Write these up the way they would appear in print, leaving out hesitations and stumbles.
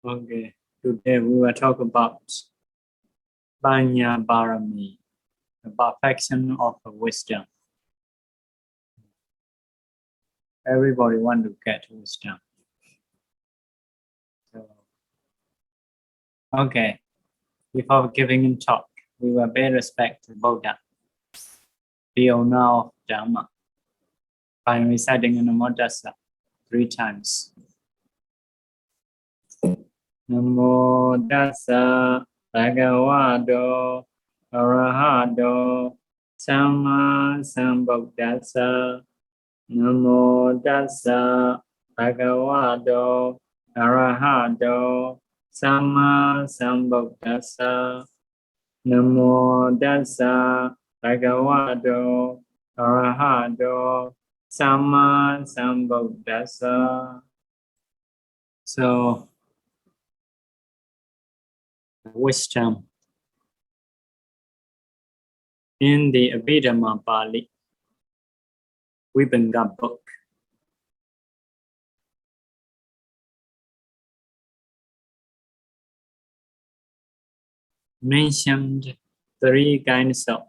Okay, today we will talk about Paññā Pāramī, the perfection of wisdom. Everybody want to get wisdom. So, okay, before giving a talk, we will pay respect to Buddha, the owner of Dharma, by reciting Namo Tassa 3 times. Namo Tassa Bhagavato Arahato Samma Sambuddhassa. Namo Tassa Bhagavato Arahato Samma Sambuddhassa. Namo Tassa Bhagavato Arahato Samma Sambuddhassa. So, wisdom in the Abhidhamma Pali Vibhanga book. Mentioned 3 kinds of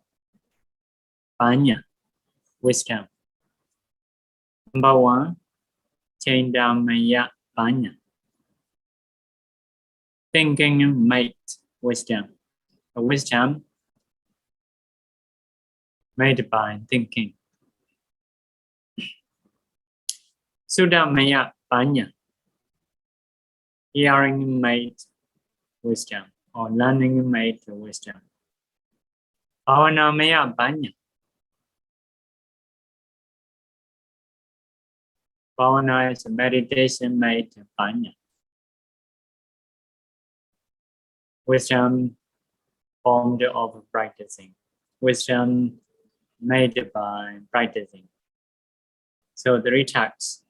paññā, wisdom. Number 1, dānamaya paññā, thinking made wisdom. A wisdom made by thinking. Sīlamaya paññā, hearing made wisdom or learning made wisdom. bhāvanāmaya paññā, bhāvana is meditation made paññā. Wisdom formed of practicing. Wisdom made by practicing. So 3 types.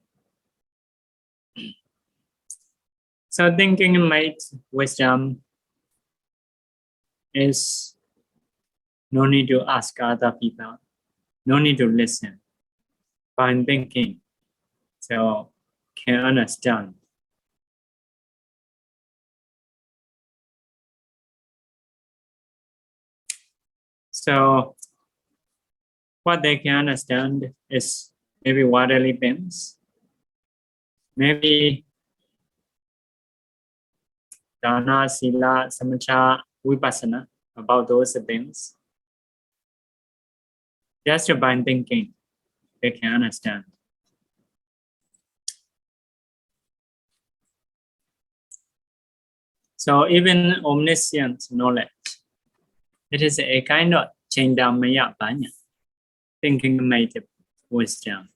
So thinking made wisdom is no need to ask other people, no need to listen. By thinking, so can understand. So what they can understand is maybe worldly things, maybe dāna, sīla, samatha, vipassana, about those things. Just by thinking, they can understand. So even omniscient knowledge, it is a kind of dānamaya paññā, thinking made wisdom.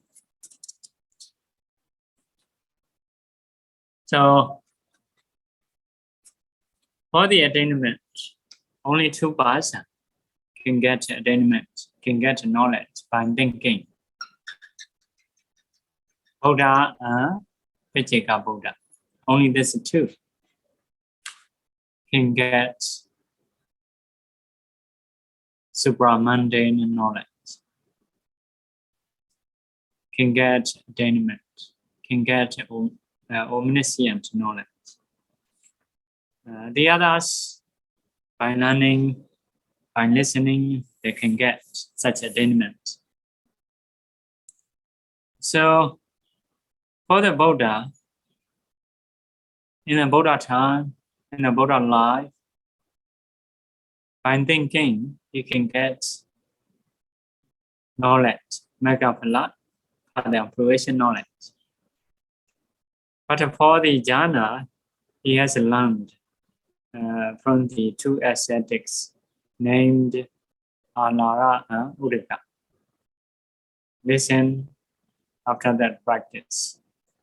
So for the attainment, only 2 persons can get attainment, can get knowledge by thinking. Buddha and Paññā Buddha. Only these 2 can get supramundane knowledge, can get attainment, can get omniscient knowledge. The others, by learning, by listening, they can get such attainment. So, for the Buddha, in the Buddha time, in the Buddha life, by thinking, you can get knowledge, megaphala, the observation knowledge. But for the jhana, he has learned from the 2 ascetics named Alara and Udika. Listen after that practice,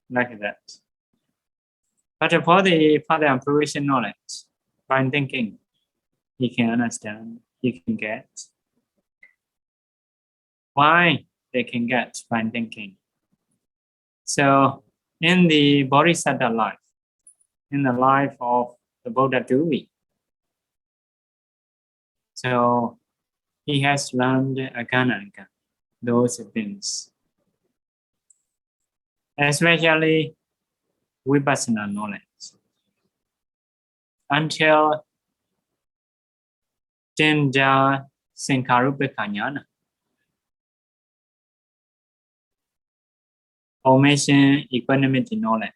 like that. But for the observation knowledge, by thinking, he can understand, he can get. Why they can get by thinking? So in the Bodhisattva life, in the life of the Buddha Duvi, so he has learned again and again those things. Especially vipassana knowledge. until Tinja Sankharupaññā. Formation equanimity knowledge.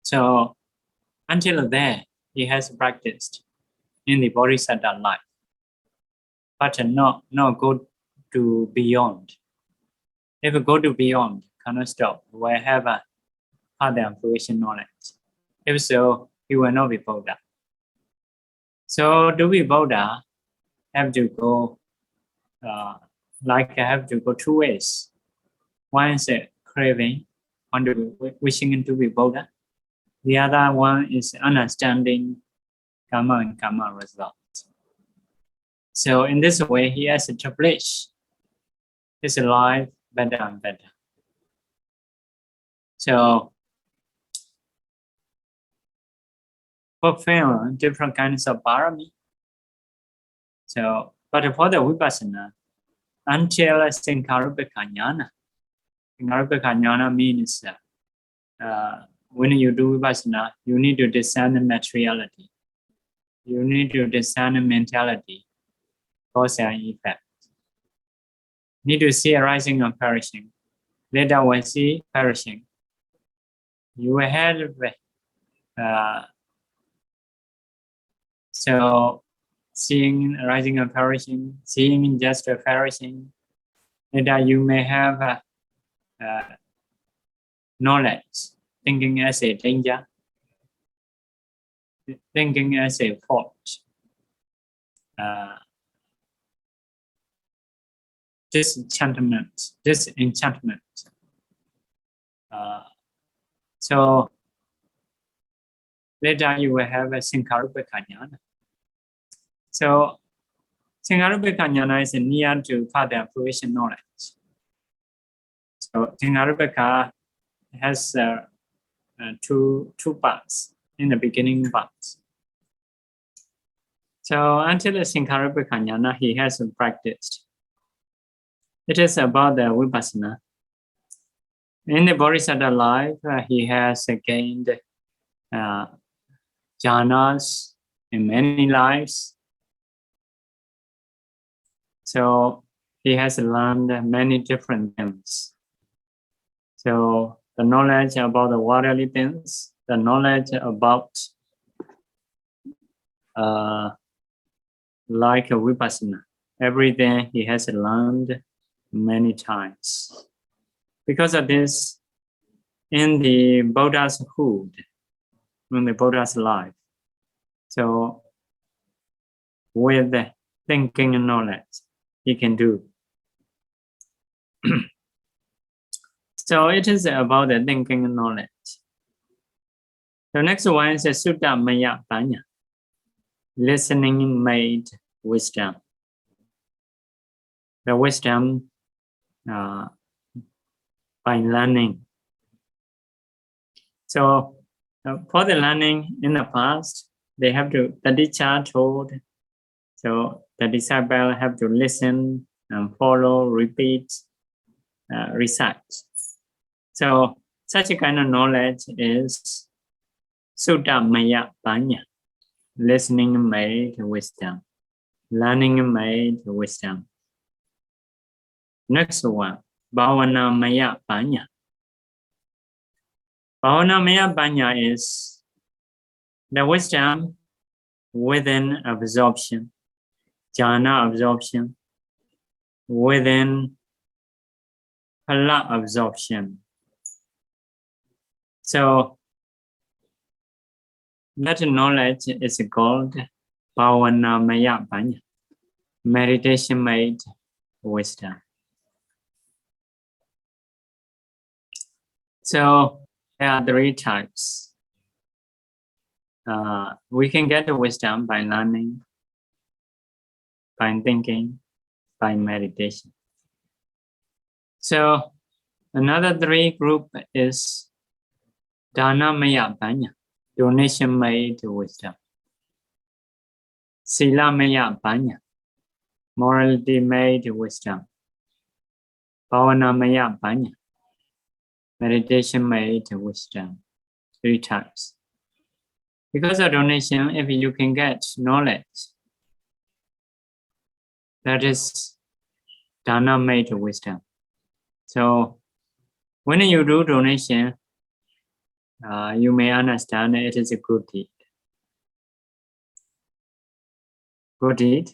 So until there, he has practiced in the bodhisattva life, but not go to beyond. If we go to beyond, cannot stop. We have a further and fruition knowledge. If so, he will not be Buddha. So to be Buddha, have to go have to go two ways. One is craving, wishing to be Buddha. The other one is understanding karma and karma results. So in this way, he has established his life better and better. So fulfill different kinds of Pāramī. So, but for the Vipassana, until Sankharupaññā, Sankharupaññā means when you do Vipassana, you need to discern the materiality. You need to discern the mentality, cause and effect. Need to see arising and perishing. Later when see perishing, you will have so seeing arising and perishing, seeing just perishing. Later you may have knowledge, thinking as a danger, thinking as a fault, disenchantment. So later you will have a Sankharupaññā. So Sankharupaññā is near to further fruition knowledge. So Sankharupaka has two parts in the beginning parts. So until the Sankharupaññā, he has practiced. It is about the Vipassana. In the bodhisattva life, he has gained jhanas in many lives. So he has learned many different things. So the knowledge about the worldly things, the knowledge about like a Vipassana, everything he has learned many times. Because of this, in the Buddha's hood, in the Buddha's life, so with thinking and knowledge, he can do. So it is about the thinking and knowledge. The next one is sūlamaya Paññā, listening made wisdom. The wisdom by learning. So for the learning in the past, they have to, the teacher told, so the disciple have to listen and follow, repeat, recite. So such a kind of knowledge is sūlamaya Paññā, listening made wisdom, learning made wisdom. Next one, bhāvanāmaya Paññā. Bhāvanāmaya Paññā is the wisdom within absorption, jhana absorption, within phala absorption. So that knowledge is called Pāramī Paññā, meditation made wisdom. So there are three types. We can get the wisdom by learning, by thinking, by meditation. So another three group is dānamaya Paññā, donation made wisdom. Sīlamaya Paññā, morality made wisdom. bhāvanāmaya Paññā. Meditation made wisdom 3 times. Because of donation, if you can get knowledge, that is dānamaya wisdom. So when you do donation, you may understand it is a good deed. Good deed,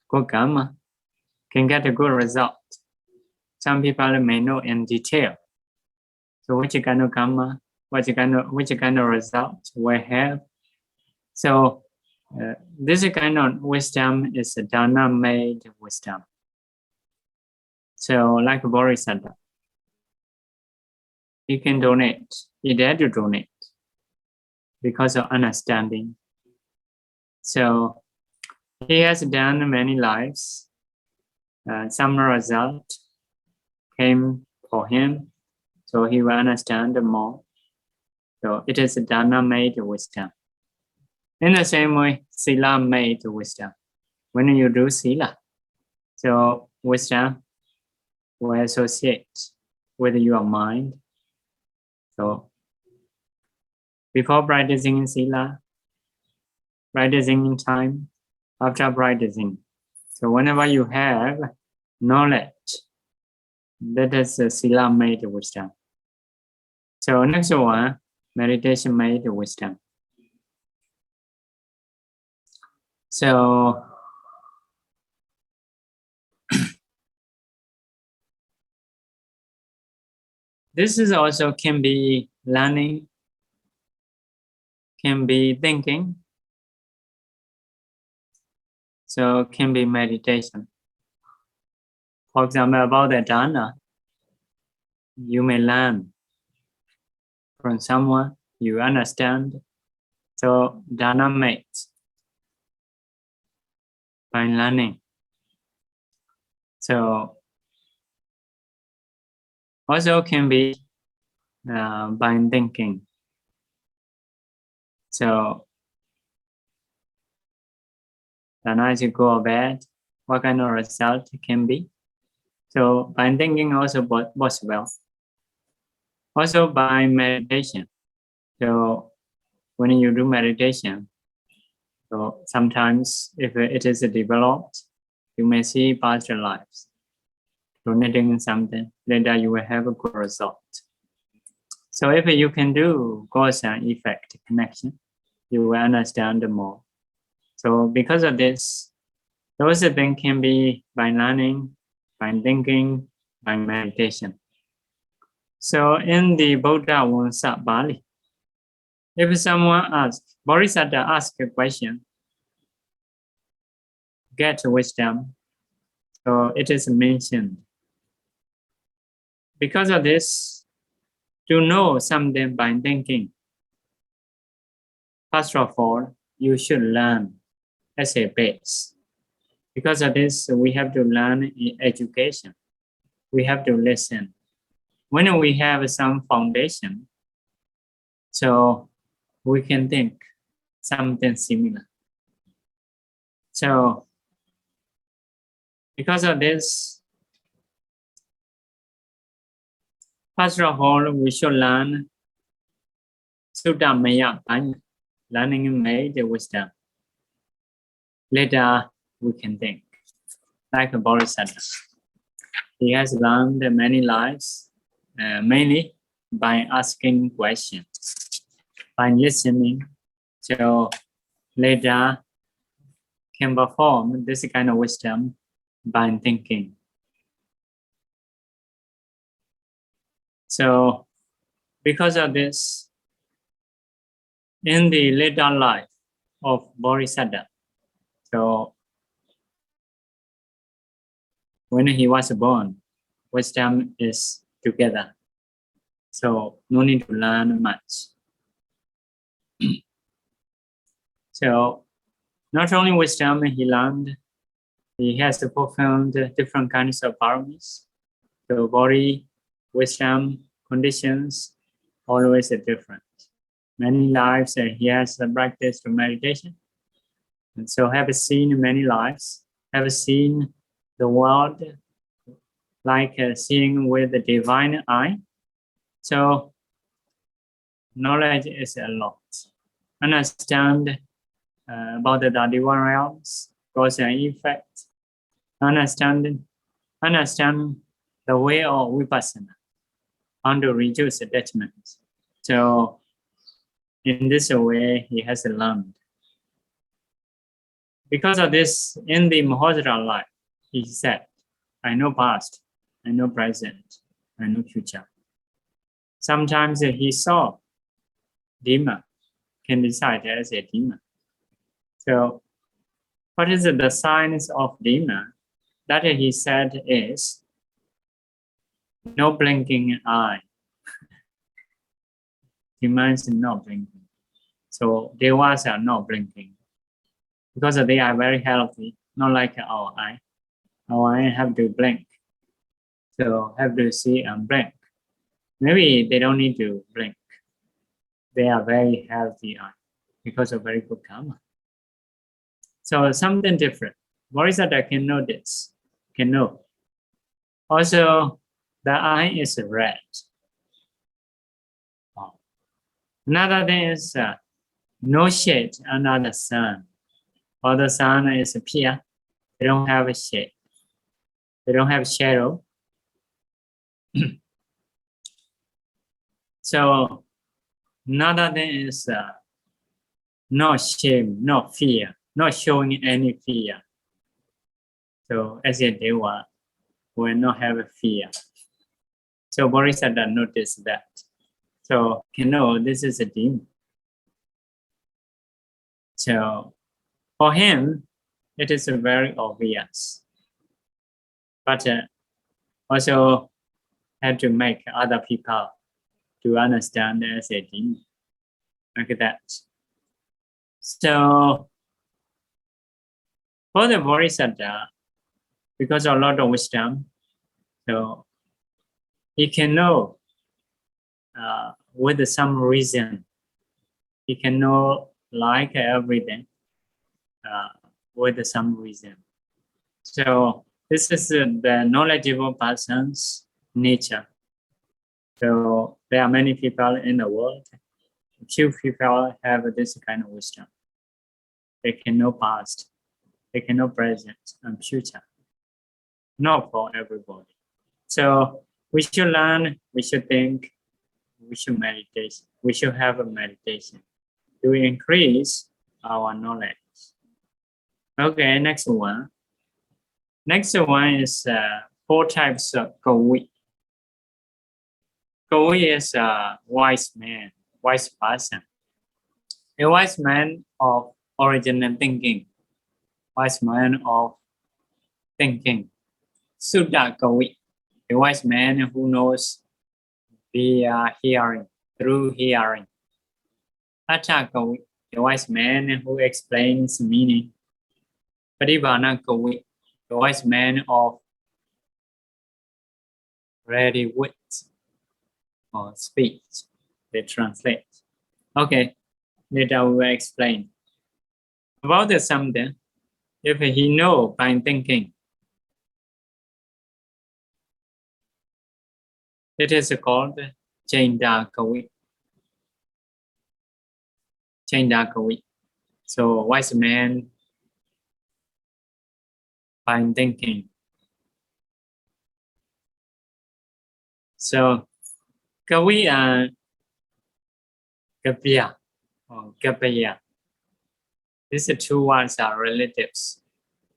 good karma, can get a good result. Some people may know in detail. So which kind of karma, which kind of result we have. So this kind of wisdom is a dānamaya wisdom. So like Bodhisattva, he can donate, he dare to donate because of understanding. So he has done many lives. Some result came for him, so he will understand more. So it is a dānamaya wisdom. In the same way, sīlamaya wisdom. When you do sīla, so wisdom will associate with your mind. So before practicing sīla, practicing in time, after practicing. So whenever you have knowledge, that is a sīlamaya wisdom. So next one, meditation made wisdom. So this is also can be learning, can be thinking, so can be meditation. For example, about the dana, you may learn from someone, you understand. So dānamaya by learning. So also can be by thinking. So as you go to bed, what kind of result it can be? So by thinking also possible. Also by meditation. So when you do meditation, so sometimes if it is developed, you may see past lives. Donating something, later you will have a good result. So if you can do cause and effect connection, you will understand more. So because of this, those things can be by learning, by thinking, by meditation. So in the Buddha-Vamsa Bali, if someone asks, Bodhisattva asks a question, get wisdom, so it is mentioned. Because of this, to know something by thinking, first of all, you should learn as a base. Because of this, we have to learn in education. We have to listen. When we have some foundation, so we can think something similar. So because of this, first of all, we should learn sūta Paññā, learning made wisdom. Later, we can think like a Bodhisattva. He has learned many lives, mainly by asking questions, by listening. So later, can perform this kind of wisdom by thinking. So because of this, in the later life of Bodhisattva, so when he was born, wisdom is together. So no need to learn much. So not only wisdom he learned, he has performed different kinds of paramis. So body, wisdom, conditions, always different. Many lives he has practiced meditation. And so have seen many lives, have seen the world like seeing with the divine eye. So knowledge is a lot. Understand about the 31 realms, cause and effect. Understand the way of vipassana, how to reduce attachment. So in this way, he has learned. Because of this, in the Mahāsara life, he said, I know past, I know present, I know future. Sometimes he saw demon, can decide as a demon. So what is the signs of demon? That he said is no blinking eye. Demons not blinking. So devas are not blinking. Because they are very healthy, not like our eye. Our eye have to blink. So have to see and blink. Maybe they don't need to blink. They are very healthy eye because of very good karma. So something different. Bodhisattva can know this, can know. Also, the eye is red. Another thing is no shade under the sun. Or the sun is pure. They don't have a shade. They don't have shadow. So another thing is no shame, no fear, not showing any fear. So as a deva, will not have a fear. So Bodhisattva noticed that. So you know this is a demon. So for him, it is very obvious. But also have to make other people to understand as a demon. Like that. So for the Bodhisattva, because of a lot of wisdom, so he can know with some reason. He can know like everything with some reason. So this is the knowledgeable person's nature. So there are many people in the world. Few people have this kind of wisdom. They can know past, they can know present and future. Not for everybody. So we should learn, we should think, we should meditate. We should have a meditation to increase our knowledge. Okay, next one. Next one is 4 types of Kavi. Kavi is a wise man, wise person. A wise man of original thinking. Wise man of thinking. Suta Kavi. A wise man who knows via hearing, through hearing. Attha Kavi. A wise man who explains meaning. paṭibhāna Kavi. A wise man of ready wit or speech. They translate. Okay, later we will explain. About the something, if he know by thinking, it is called cintā Kavi. Cintā Kavi. So wise man by thinking. So Kavi and Gabhya or Gabhya. These 2 words are relatives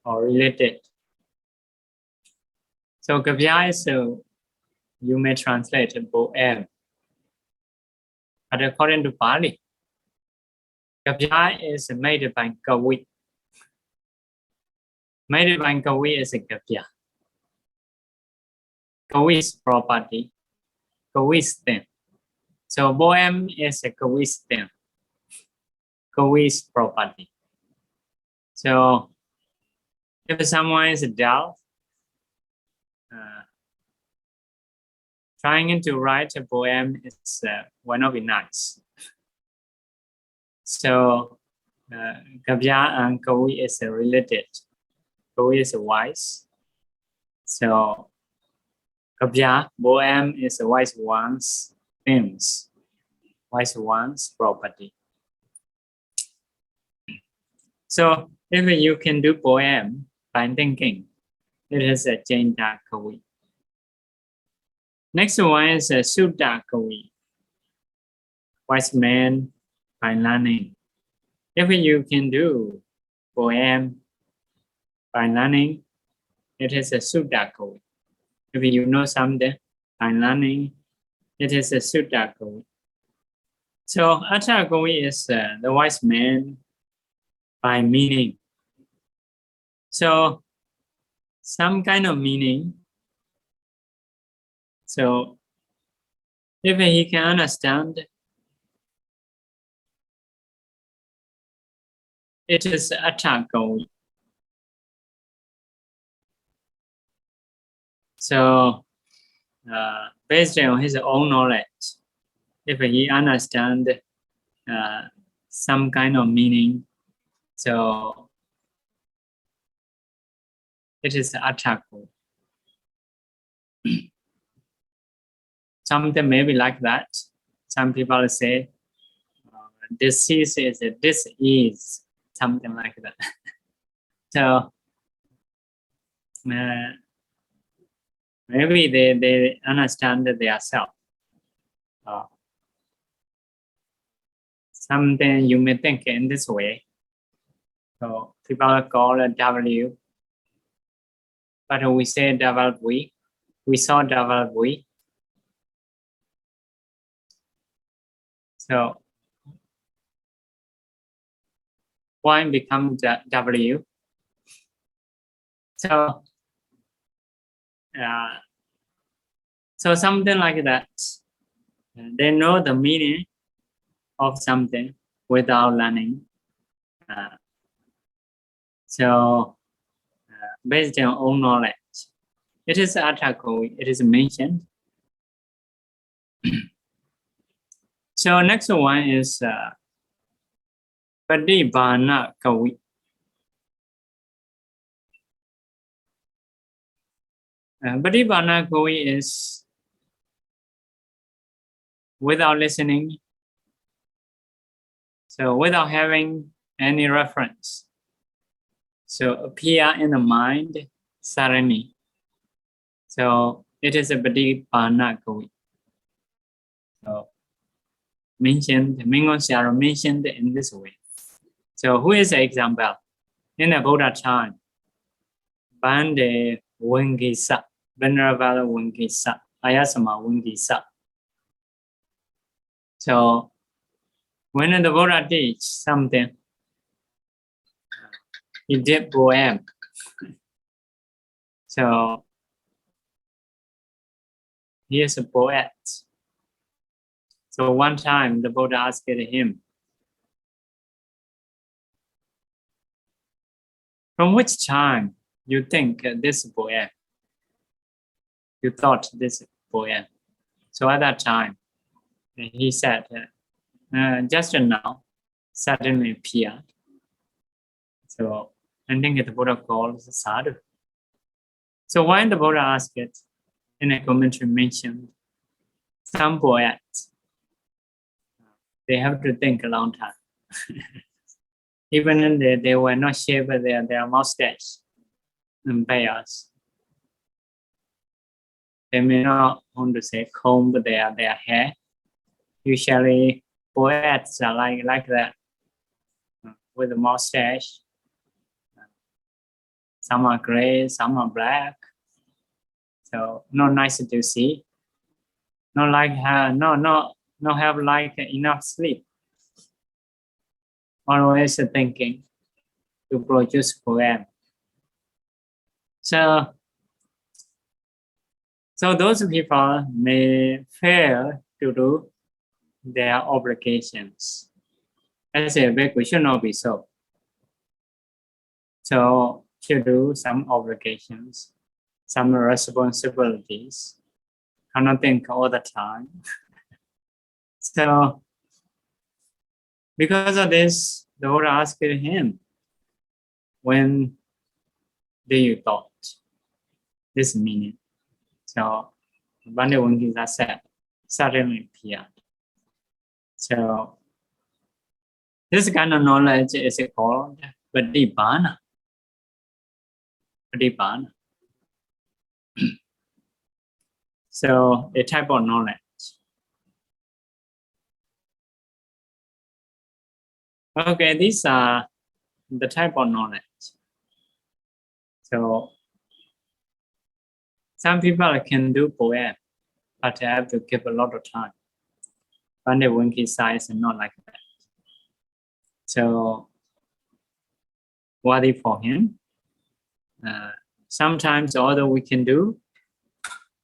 or related. So Gabhya is you may translate poem. But according to Pali, Gabhya is made by Kavi. Made by Kavi is a Gabhya. Kavi's property, Kavi's thing. So poem is a Kavi's thing, Kavi's property. So if someone is dull, trying to write a poem is will not be nice. So Gabhya and Kavi is related. Kavi is wise. So Kabya, poem is a wise one's themes, wise one's property. So if you can do poem by thinking, it is a cintā Kavi. Next one is a suta Kavi, wise man by learning. If you can do poem by learning, it is a suta Kavi. If you know something by learning, it is a suta Kavi. So attha Kavi is the wise man by meaning. So some kind of meaning. So if he can understand, it is attha Kavi. So based on his own knowledge, if he understand some kind of meaning, so it is attha Kavi. Something maybe like that. Some people say disease is a dis-ease, something like that. So maybe they understand themselves. Something you may think in this way. So people call it W, but we say W. We saw W. So why become W? So so something like that. They know the meaning of something without learning. So based on own knowledge, it is attha Kavi. It is mentioned. So next one is paṭibhāna Kavi. Paṭibhāna Kavi is without listening, so without having any reference. So appear in the mind suddenly. So it is a paṭibhāna Kavi. So mentioned in this way. So who is the example? In the Buddha time, Bande Wengisa, Venerable Wengisa, Ayasama Wengisa. So when the Buddha teach something, he did poem. So he is a poet. So one time the Buddha asked him, from which time you think this poem? You thought this poem. So at that time, he said, just now, suddenly appeared. So I think the Buddha calls sadhu. So when the Buddha asked it, in a commentary mentioned, some poets, they have to think a long time. Even they were not shaved their mustache and beards. They may not want to say comb their hair. Usually poets are like that, with a mustache. Some are gray, some are black. So not nice to see. Not like not have like enough sleep. Always thinking to produce poem. So those people may fail to do their obligations. As a bhikkhu should not be so. So should do some obligations, some responsibilities. Cannot think all the time. So because of this, the Buddha asked him, when do you thought this meaning? So Paṭibhāna set, suddenly appeared. So this kind of knowledge is called paṭibhāna. Paṭibhāna. So a type of knowledge. Okay, these are the type of knowledge. So some people can do poem, but they have to give a lot of time. Paṭibhāna is not like that. So worthy for him. Sometimes although we can do,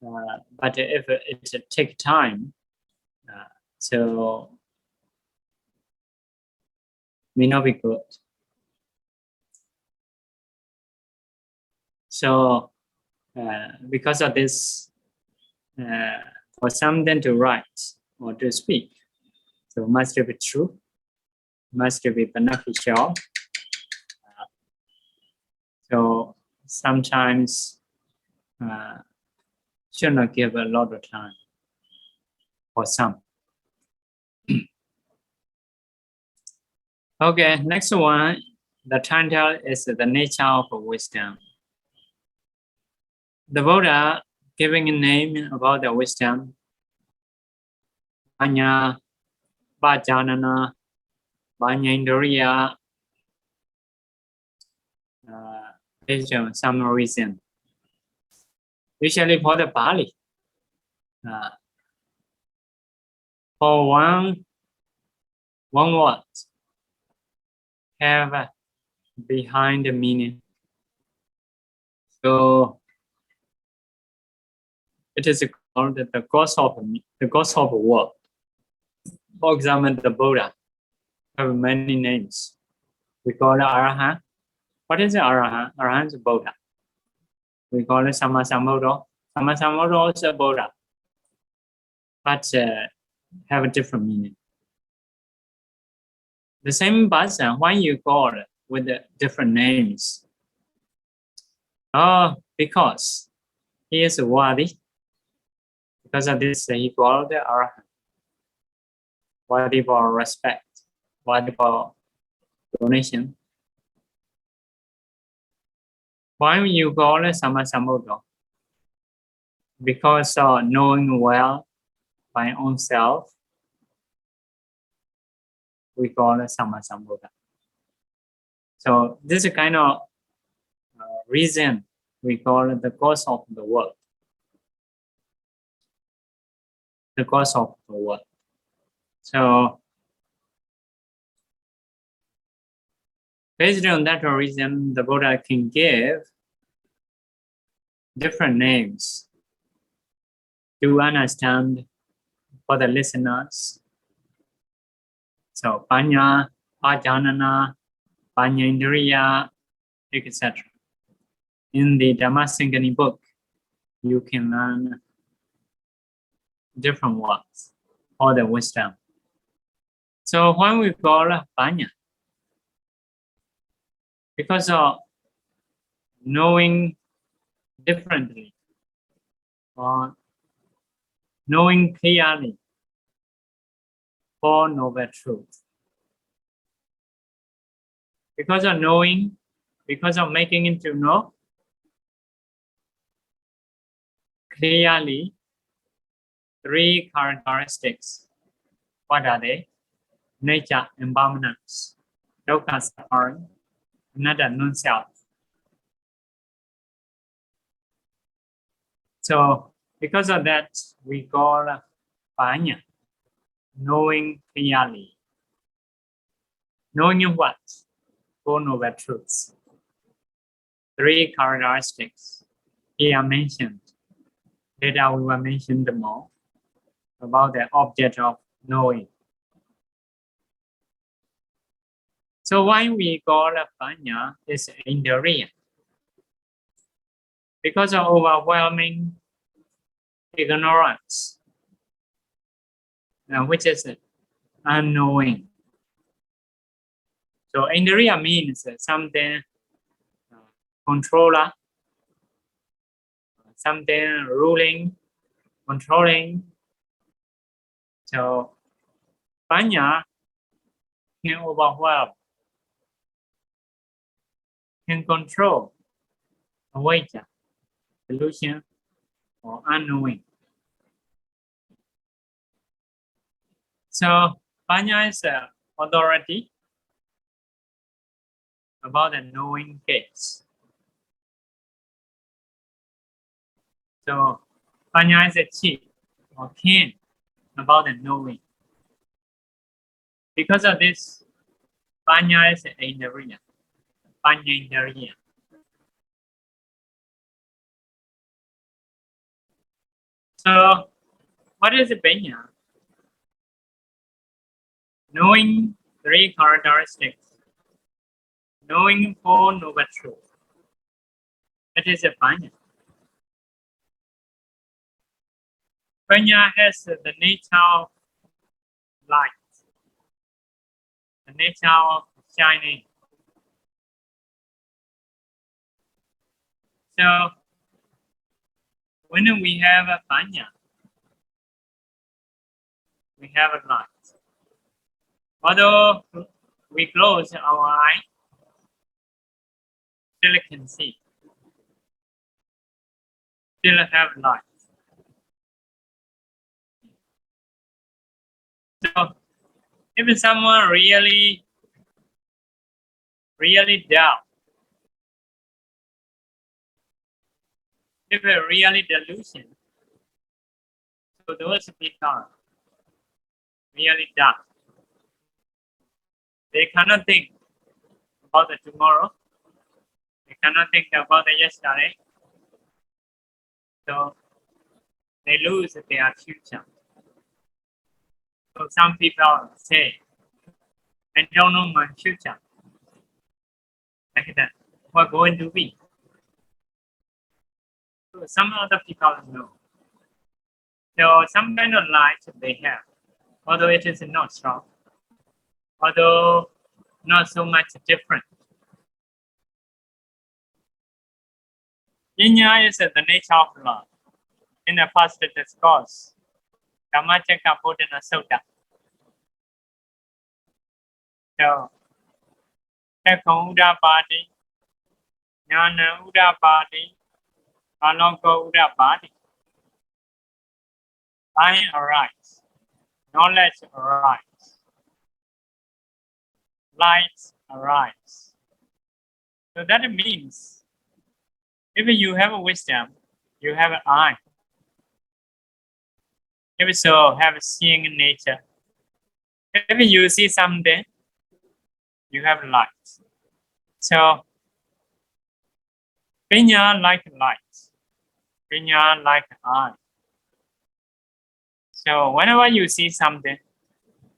but if it take time, so may not be good. So because of this, for something to write or to speak, so must be true, must be beneficial. So sometimes should not give a lot of time for some. Okay, next one, the title is the nature of wisdom. The Buddha giving a name about the wisdom, Paññā, Vajjanana, Paññā, based on some reason. Usually for the Pali, for one word have behind the meaning. So it is called the cause of word. For example, the Buddha have many names. We call it Arahant. What is the Arahant? Arahant is Buddha. We call it Sammasambuddha. Sammasambuddha is a Buddha, but have a different meaning. The same person, why you call it with the different names? Oh, because he is worthy. Because of this, he called the Arahant. Worthy for respect, worthy for donation. Why you call it Sammasambuddha? Because of knowing well by own self, we call it Sammasambuddha. So this is kind of reason we call it the cause of the world. The cause of the world. So based on that reason, the Buddha can give different names to understand for the listeners. So Paññā, Vajjanana, Paññā, etc. In the Dhammasangani book, you can learn different words for the wisdom. So why we call it Paññā? Because of knowing differently or knowing clearly for noble truth. Because of knowing, because of making it to know clearly three characteristics. What are they? Nature, impermanence, dukkha, suffering, another non-self. So because of that, we call Paññā, knowing clearly. Knowing what? Four noble truths. Three characteristics here mentioned. Later we will mention them more about the object of knowing. So why we call Paññā is indriya? Because of overwhelming ignorance, which is unknowing. So indriya means something controller, something ruling controlling. So Paññā can overwhelm, can control avijja, delusion, or unknowing. So Paññā is an authority about the knowing case. So Paññā is a chief or king about the knowing. Because of this, Paññā is Indriya, Paññā. So what is Paññā? Knowing three characteristics, knowing four noble truths. That is a Paññā. Paññā has the nature of light, the nature of shining. So when we have a Paññā, we have a light. Although we close our eye, still can see, still have light. So if someone really doubt, if a really delusion, so those people really doubt. They cannot think about the tomorrow. They cannot think about the yesterday. So they lose their future. So some people say, I don't know my future. Like that. What's going to be? So some other people know. So some kind of light they have, although it is not strong, although not so much different. Paññā is the nature of love. In the first discourse, Dhammacakkappavattana Sutta. So, Ekkham Uddapāti, Jnana Uddapāti, Alokko Uddapāti. I arise, knowledge arise, light arise. So that means, if you have a wisdom, you have an eye. If so, have a seeing nature. If you see something, you have light. So, Paññā like light. Paññā like eye. So, whenever you see something,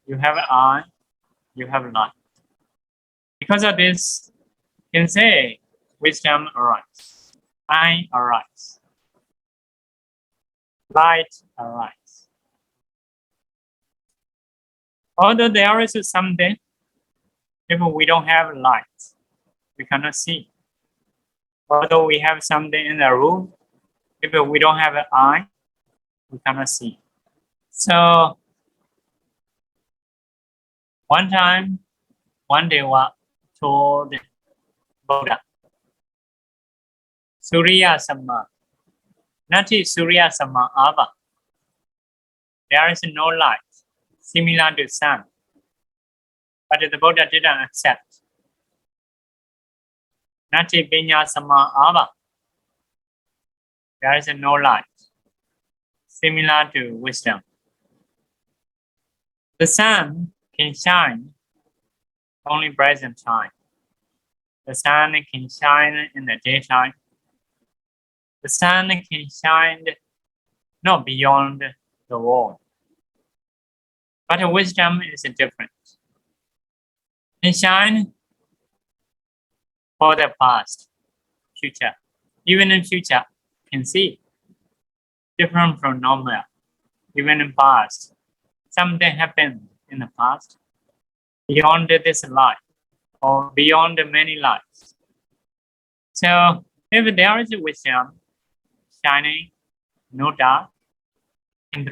you have an eye, you have light. Because of this, you can say, wisdom arise, eye arise, light arise. Although there is something, if we don't have light, we cannot see. Although we have something in the room, if we don't have an eye, we cannot see. So, one time, one Deva told Buddha, Surya Samma, Nati Surya Samma Ava. There is no light similar to sun. But the Buddha didn't accept. Nati Paññā Samma Ava. There is no light similar to wisdom. The sun can shine only present time. The sun can shine in the daytime. The sun can shine not beyond the world. But wisdom is different. It shines for the past, future. Even in future, can see. Different from normal. Even in past, something happened in the past. Beyond this life, or beyond many lives. So, if there is wisdom shining, no doubt, can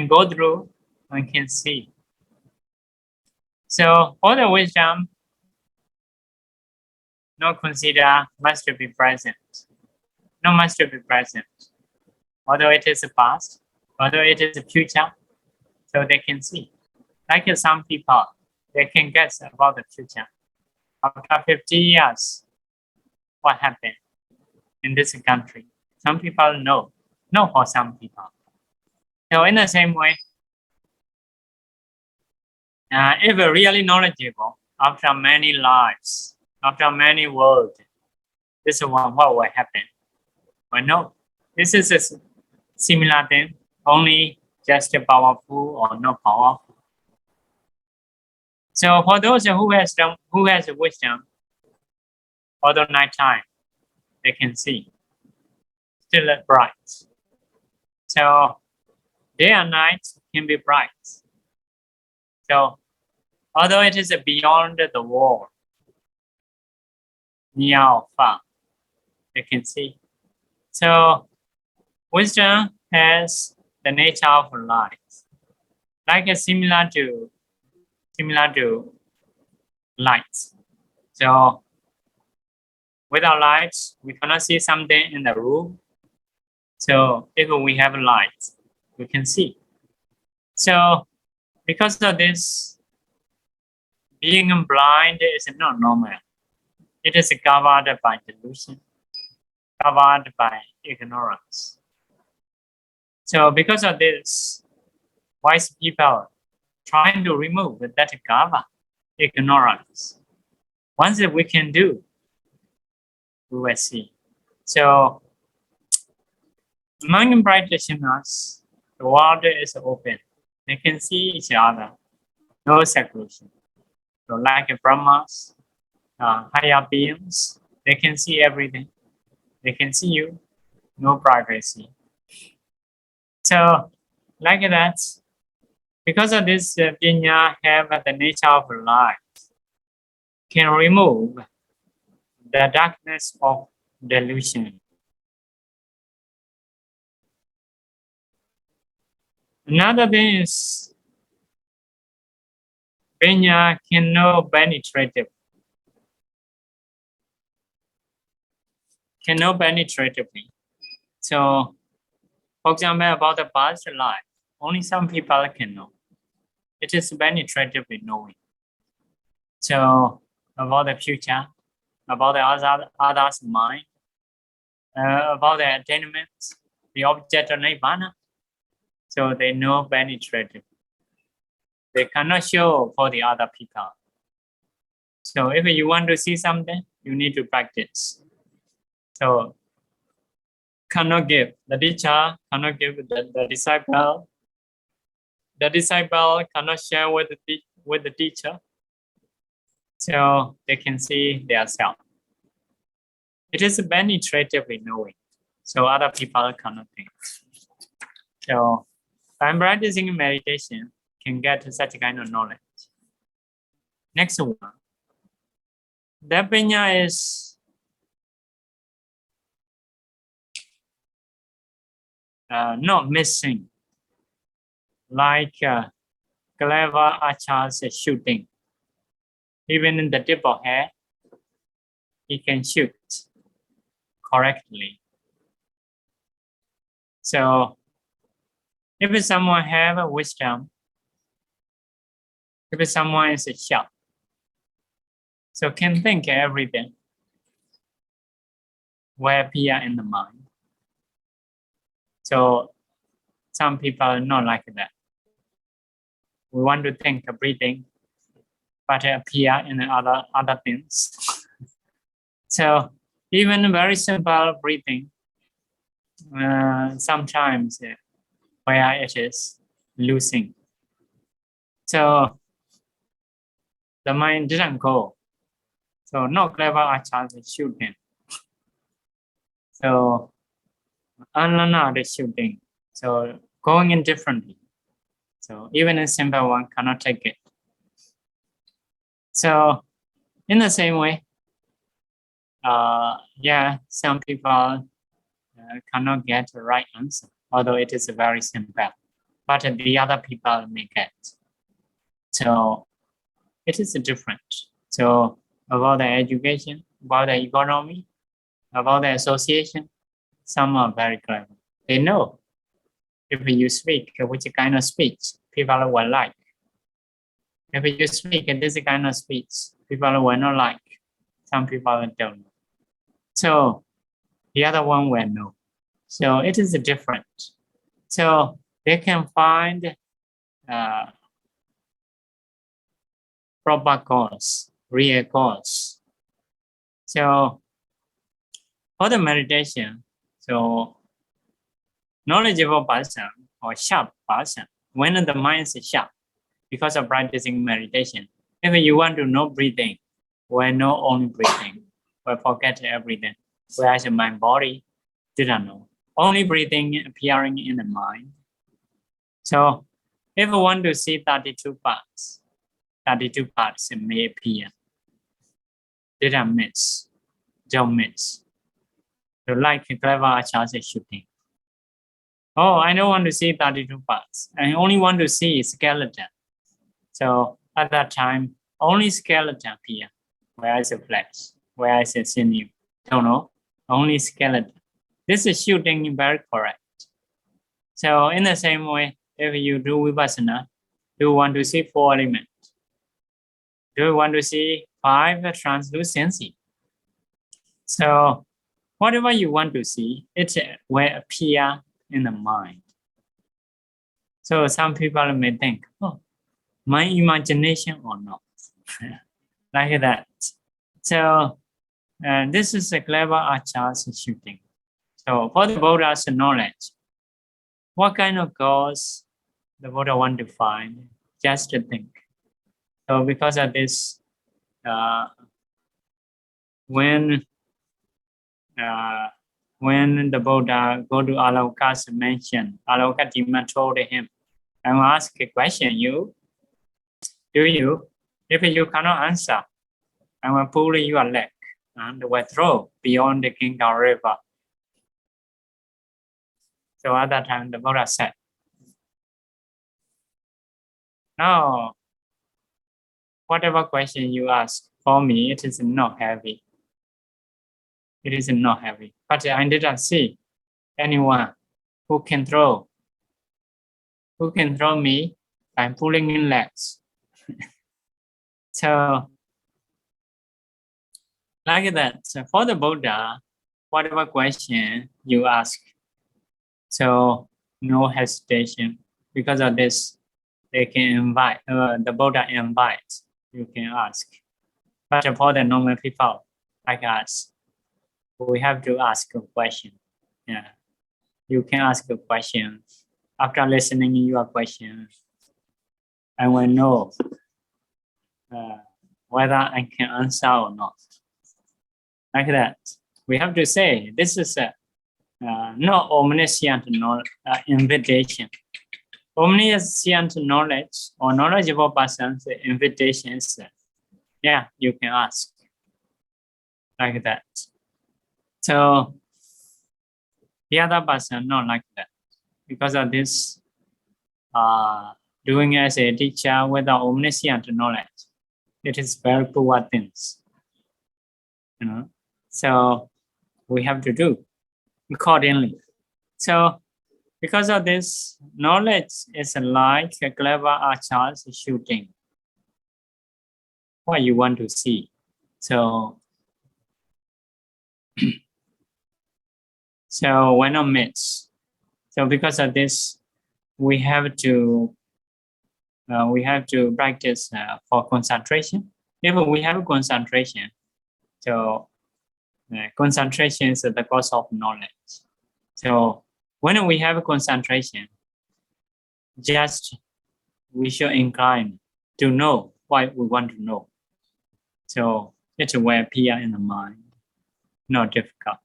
go through, and can see. So all the wisdom, no consider must be present. No must be present. Although it is the past, although it is the future, so they can see. Like some people, they can guess about the future. After 50 years, what happened in this country? Some people know for some people. So in the same way, if we're really knowledgeable, after many lives, after many worlds, this is what will happen. But no, this is a similar thing, only just powerful or not powerful. So for those who has wisdom, although night time, they can see, still bright. So day and night can be bright. So although it is beyond the world, near or far, they can see. So wisdom has the nature of light, like similar to light. So without light, we cannot see something in the room. So if we have light, we can see. So because of this, being blind is not normal. It is covered by delusion, covered by ignorance. So because of this, wise people trying to remove that cover, ignorance. Once we can do, we will see. So among practitioners, the world is open. They can see each other, no seclusion. So like Brahmas, higher beings, they can see everything. They can see you, no privacy. So like that, because of this, Paññā have the nature of light, can remove the darkness of delusion. Another thing is, Paññā can know penetratively. So, for example, about the past life, only some people can know. It is penetratively knowing. So, about the future, about the others' mind, about the attainment, the object of nirvana. So they know penetratively. They cannot show for the other people. So if you want to see something, you need to practice. So cannot give the teacher, cannot give the disciple. The disciple cannot share with the teacher. So they can see themselves. It is penetratively knowing. So other people cannot think. So by practicing meditation, can get such kind of knowledge. Next one. The Paññā is not missing, like clever archers shooting. Even in the tip of hair, he can shoot correctly. So if someone have a wisdom, if someone is sharp, so can think everything will appear in the mind. So some people are not like that. We want to think of breathing, but appear in other things. So even very simple breathing, sometimes where it is losing. So the mind didn't go. So no clever archers shooting. So unlearned shooting. So going in differently. So even a simple one cannot take it. So in the same way, some people cannot get the right answer although it is very simple, but the other people may get. So it is different. So about the education, about the economy, about the association, some are very clever. They know if you speak which kind of speech people will like. If you speak this kind of speech, people will not like. Some people don't know. So the other one will know. So it is different. So they can find proper cause, real cause. So for the meditation, so knowledgeable person or sharp person, when the mind is sharp, because of practicing meditation, if you want to know breathing, well, know only breathing, well, forget everything. Whereas my body didn't know. Only breathing appearing in the mind. So if we want to see 32 parts may appear. Didn't miss. Don't miss. So like clever archers is shooting. Oh, I don't want to see 32 parts. I only want to see skeleton. So at that time, only skeleton appear. Where is the flesh? Where is the sinew? Don't know. Only skeleton. This is shooting very correct. So in the same way, if you do vipassana, do you want to see 4 elements? Do you want to see 5 translucency? So whatever you want to see, it will appear in the mind. So some people may think, oh, my imagination or not, like that. So this is a clever archer's shooting. So for the Buddha's knowledge, what kind of cause the Buddha want to find? Just to think. So because of this, when the Buddha go to Alauka's mansion, Alauka demon told him, I will ask a question, if you cannot answer, I will pull your leg and will throw beyond the Kinds River. So at that time, the Buddha said, no, whatever question you ask, for me, it is not heavy. It is not heavy. But I didn't see anyone who can throw me by pulling in legs. So like that, so for the Buddha, whatever question you ask, so no hesitation. Because of this, they can invite, the Buddha invites, you can ask. But for the normal people like us, we have to ask a question. Yeah, you can ask a question. After listening your question, I will know whether I can answer or not. Like that, we have to say this is not omniscient invitation. Omniscient knowledge or knowledgeable person's invitations. Yeah, you can ask. Like that. So the other person not like that. Because of this, doing as a teacher without omniscient knowledge, it is very poor things. You know, so we have to do accordingly. So because of this, knowledge is like a clever archer's shooting. What you want to see. So why not miss? So because of this, we have to practice for concentration. If we have concentration, so concentration is the cause of knowledge. So when we have concentration, just we should incline to know what we want to know. So it will appear in the mind, not difficult.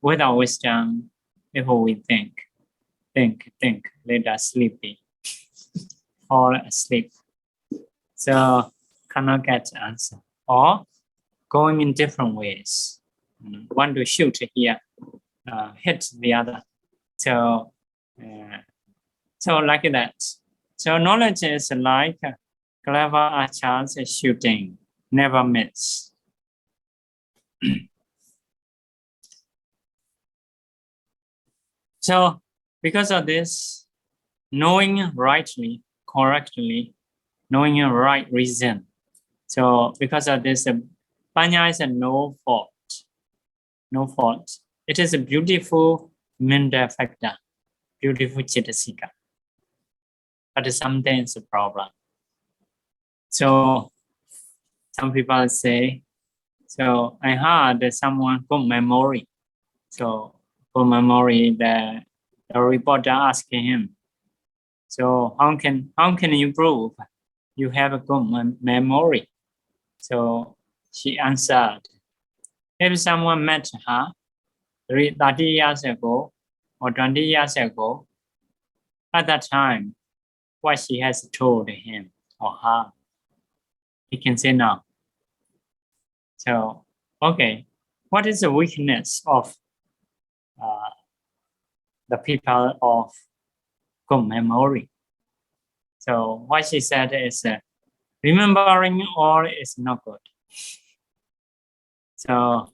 Without wisdom, if we think, later sleepy, fall asleep. So cannot get answer. Or going in different ways. Want to shoot here, hit the other. So So like that. So knowledge is like clever archers shooting, never miss. So because of this, knowing rightly, correctly, knowing the right reason. So because of this, Paññā is a no fault. No fault. It is a beautiful mental factor, beautiful cetasika. But sometimes a problem. So some people say, so I had someone good memory. So good memory, the reporter asked him, so how can you prove you have a good memory? So she answered, if someone met her 30 years ago or 20 years ago, at that time, what she has told him or her, he can say no. So, okay, what is the weakness of the people of good memory? So what she said is, remembering all is not good. So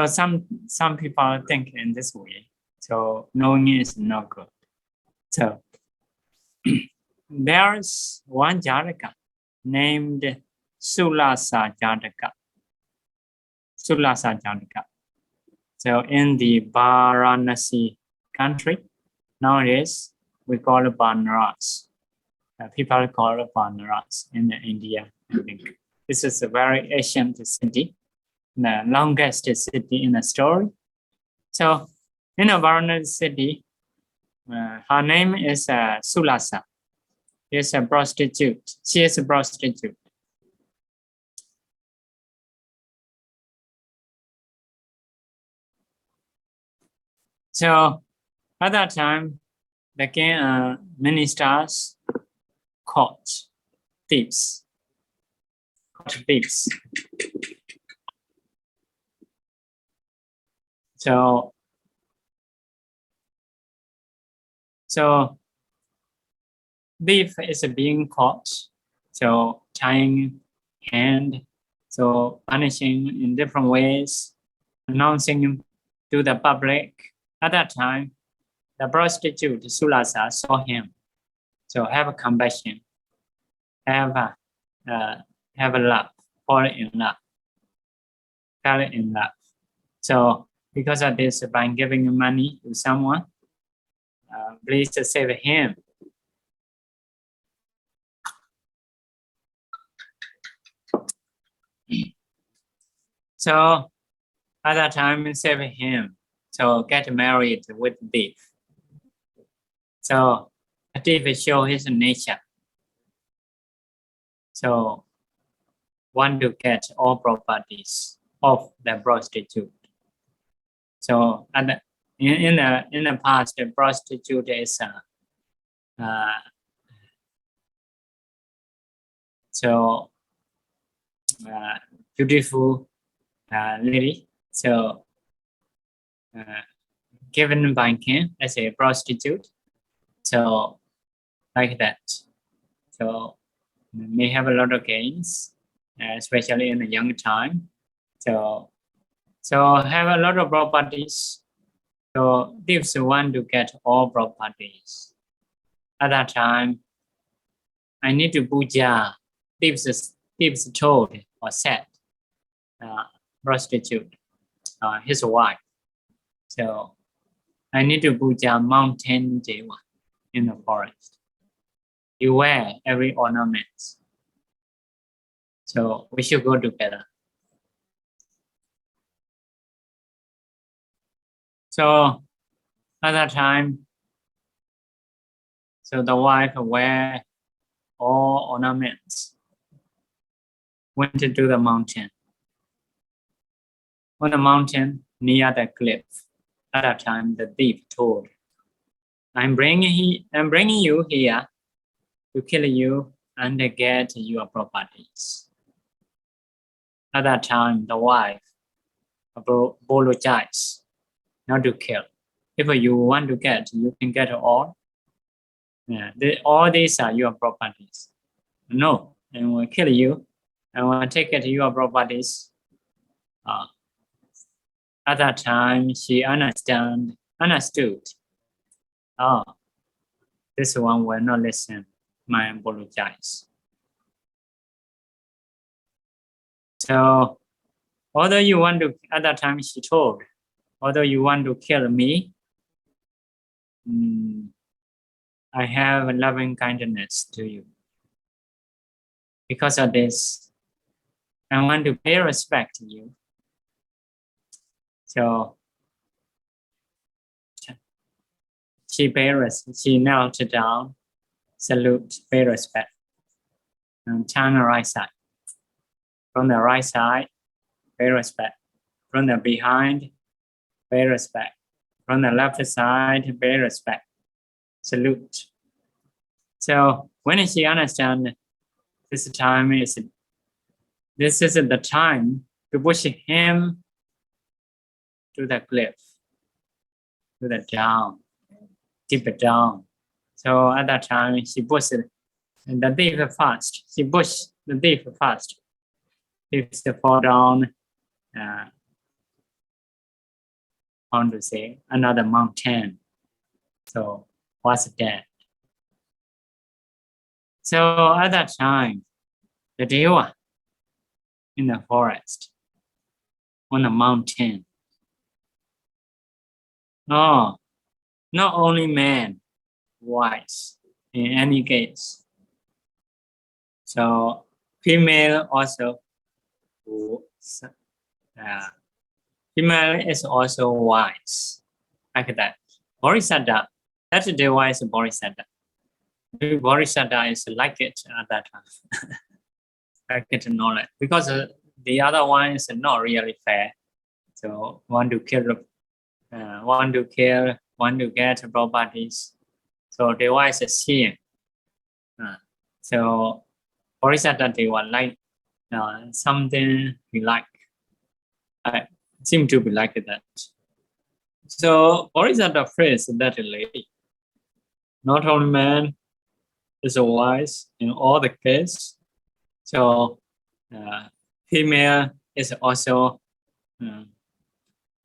some people think in this way. So knowing is not good. So there's one Janaka named Sulasa Janaka. Sulasa Janaka. So in the Varanasi country, nowadays we call it Banaras. People call it Banaras in India, I think. This is a very ancient city, the longest city in the story. So in a Varanasi city, her name is Sulasa. She is a prostitute. She is a prostitute. So at that time, the king ministers caught thieves. So thief is being caught. So tying hand, so punishing in different ways, announcing to the public. At that time, the prostitute Sulasa saw him. So have a compassion, have a love, fall in love, fell in love. So because of this, by giving money to someone, please save him. So at that time, save him. So get married with thief. So a thief show his nature. So want to get all properties of the prostitute. So in the past, the prostitute is beautiful lady. So given by king as a prostitute. So like that. So may have a lot of gains, especially in the young time. So have a lot of properties. So thieves want to get all properties. At that time, I need to puja. Thieves told or said, prostitute, his wife. So I need to puja mountain deva in the forest. You wear every ornament. So we should go together. So at that time, so the wife wear all ornaments, went to the mountain. On the mountain near the cliff, at that time the thief told, I'm bringing you here to kill you and get your properties. At that time, the wife apologized. not to kill. If you want to get, you can get all. All these are your properties. No, I will kill you. I will take it your properties. At that time, she understood. Oh, this one will not listen. I apologize. So, although you want to, at that time she told, although you want to kill me, I have loving kindness to you. Because of this, I want to pay respect to you. So she knelt down, salute, pay respect, and turn the right side. From the right side, pay respect. From the behind, pay respect. From the left side, pay respect. Salute. So when she understands this is the time to push him to the cliff, to the down, deeper down. So at that time, she pushed the thief first. She pushed the thief first. If they fall down, on to say another mountain. So was dead. So at that time, the deva in the forest, on the mountain. Oh, not only man, wise in any case. So female also. Female is also wise, like that. Bodhisattva, that deva is Bodhisattva. Bodhisattva is like it at that time. Like it knowledge. Because the other one is not really fair. So want to kill, want to get properties. So deva is seeing. So Bodhisattva deva like something we like. I seem to be like that. So Bodhisattva phrase that lady. Not only man is wise in all the case. So female is also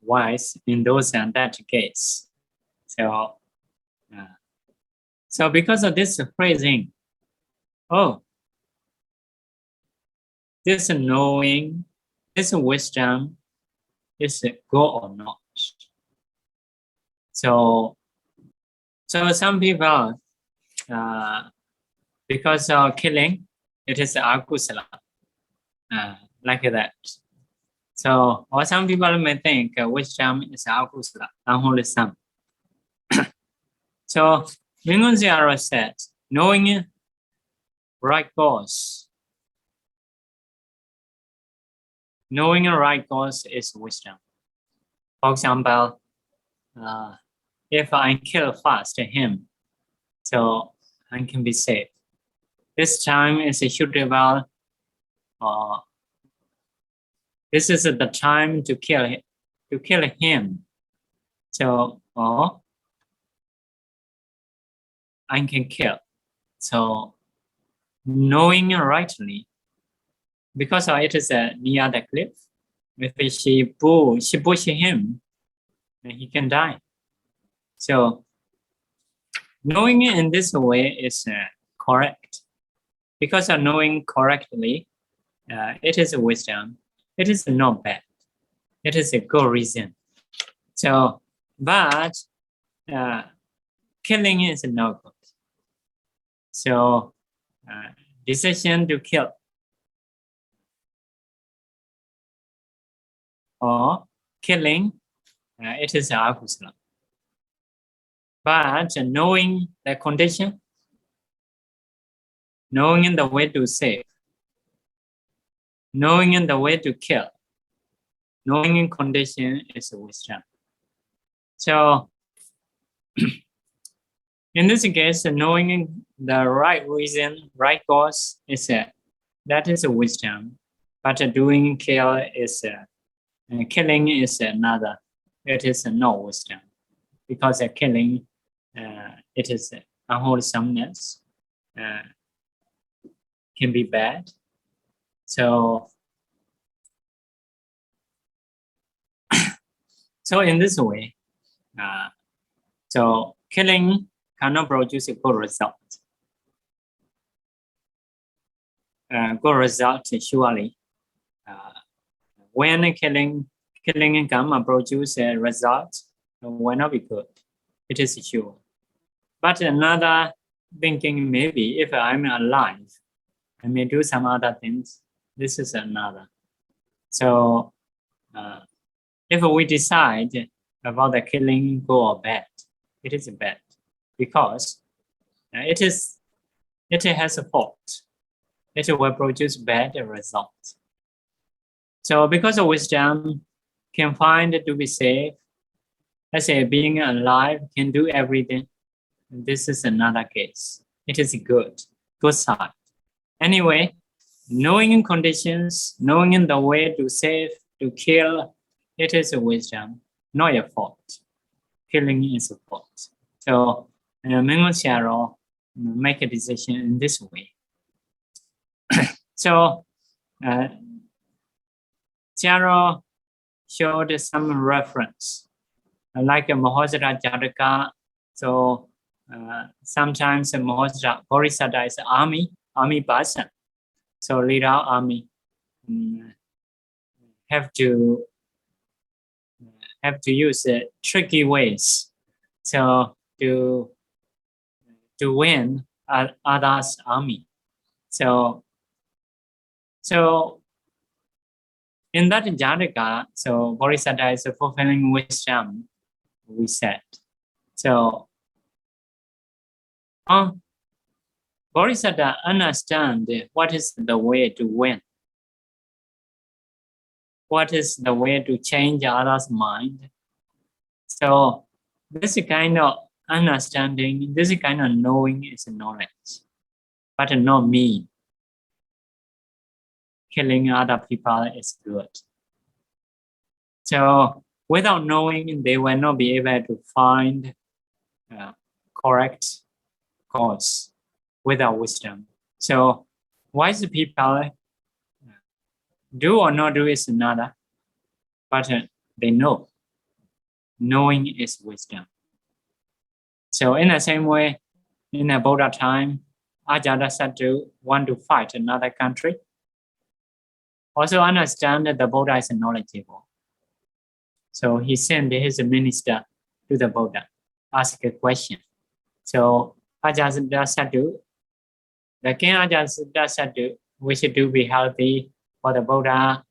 wise in those and that case. So so because of this phrasing, oh, this knowing, this wisdom, is it good or not? So some people, because of killing, it is akusala, like that. So, or some people may think wisdom is akusala, unwholesome. So, Mingunziara said, knowing right cause. Knowing a right cause is wisdom. For example, if I kill fast him, so I can be safe. This time is suitable. This is the time to kill him. So I can kill. So knowing rightly, because it is near the cliff, if she push him, then he can die. So knowing in this way is correct. Because of knowing correctly, it is wisdom. It is not bad. It is a good reason. So, but killing is not good. So, decision to kill or killing, it is akusala. But knowing the condition, knowing the way to save, knowing the way to kill, knowing condition is wisdom. So, in this case, knowing the right reason, right cause is that is a wisdom. But doing killing is another. it is no wisdom, because a killing, it is unwholesomeness, can be bad. So in this way, so killing cannot produce a good result. Good result surely. When killing can produce a result, will not be good. It is sure. But another thinking, maybe if I'm alive, I may do some other things. This is another. So if we decide about the killing good or bad, it is bad, because it has a fault. It will produce bad results. So because of wisdom can find to be safe, as a being alive can do everything, this is another case. It is good side. Anyway, knowing conditions, knowing the way to save, to kill, it is a wisdom, not a fault. Killing is a fault. So Mingo Xiaro make a decision in this way. So Xiaro showed some reference, like a Mahosara Jataka. So sometimes a Mahosara Bodhisattva is army person. So leader army have to use tricky ways, so to win others' army. So in that Jataka, so Bodhisattva is fulfilling wisdom, we said. So Bodhisattva understand what is the way to win. What is the way to change others' mind? So this kind of understanding, this kind of knowing is knowledge, but not me. Killing other people is good. So without knowing, they will not be able to find correct cause without wisdom. So wise people do or not do is another, but they know. Knowing is wisdom. So in the same way, in the Buddha time, Ajatasattu want to fight another country. Also understand that the Buddha is knowledgeable. So he sent his minister to the Buddha, ask a question. So Ajatasattu, the king Ajatasattu wished to be healthy for the Buddha.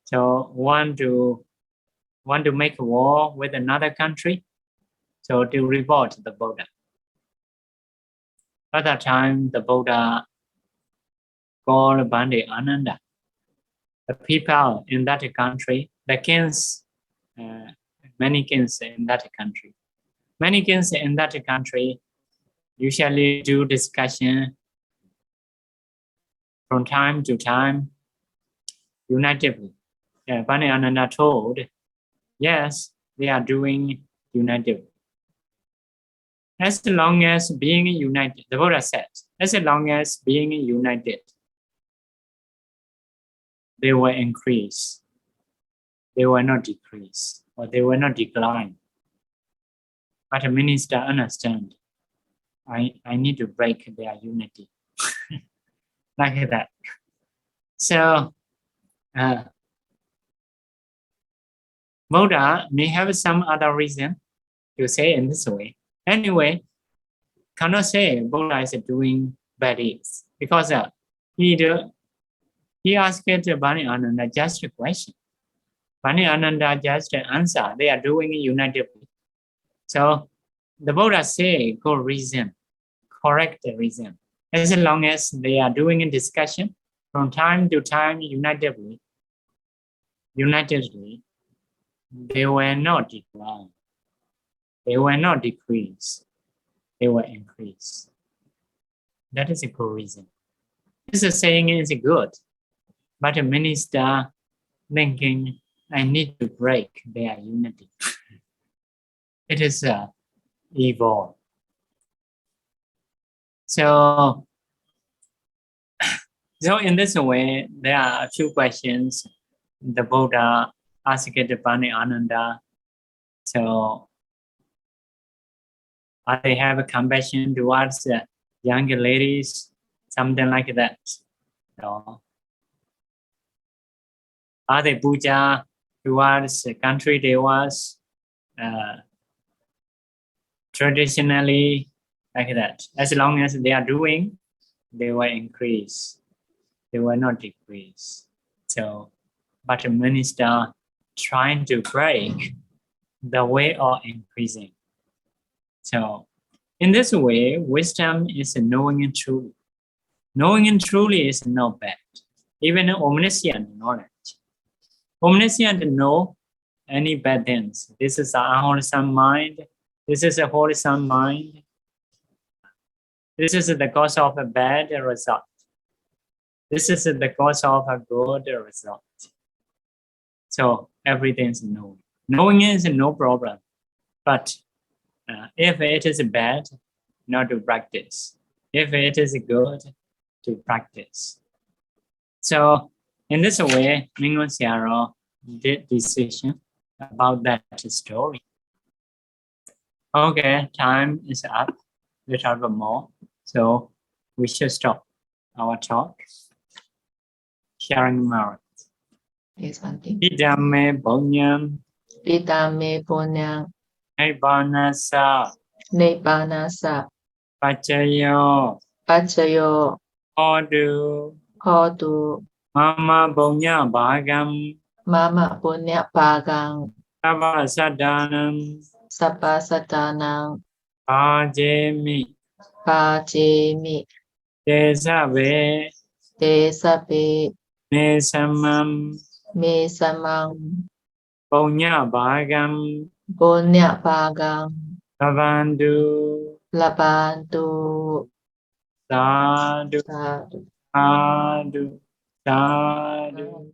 So want to make a war with another country. So to report the Buddha. At that time, the Buddha called Bhante Ananda. The people in that country, the kings, many kings in that country. Many kings in that country usually do discussion from time to time, unitively. Bhante Ananda told, yes, they are doing unitively. As long as being united, the Buddha said, as long as being united, they will increase. They will not decrease, or they will not decline. But a minister understand, I need to break their unity. Like that. So Buddha may have some other reason to say in this way. Anyway, cannot say Buddha is doing bad deeds, because he asked Bhante Ananda just a question. Bhante Ananda just answer, they are doing unitively. So the Buddha say good reason, correct reason. As long as they are doing a discussion from time to time unitedly, they will not decline. They will not decrease. They will increase. That is a good reason. This is saying is good, but a minister thinking, I need to break their unity. it is evil. So in this way, there are a few questions the Buddha asked Paññā. So they have a compassion towards young ladies, something like that. So, are they puja towards the country they was traditionally like that? As long as they are doing, they will increase. They will not decrease. So, but the minister trying to break the way of increasing. So, in this way, wisdom is knowing and truly. Knowing and truly is not bad. Even omniscient knowledge. Omniscient know any bad things. This is an unwholesome mind. This is a wholesome mind. This is the cause of a bad result. This is the cause of a good result. So everything is knowing. Knowing is no problem. But if it is bad, not to practice. If it is good, to practice. So in this way, Mingo Siaro did decision about that story. Okay, time is up. Let's have more. So we should stop our talk. Sharing merit. Yes, Bhante. Paññā. Paññā. Bhāvanāmaya. Paññā. Paññā. Hodu. Mama Paññā Mama Paññā. Sabbasadanam. Paṭibhāna. Desabe. Mesamam. Paññā. Labandu. Sadhu. Sadhu. Sadhu.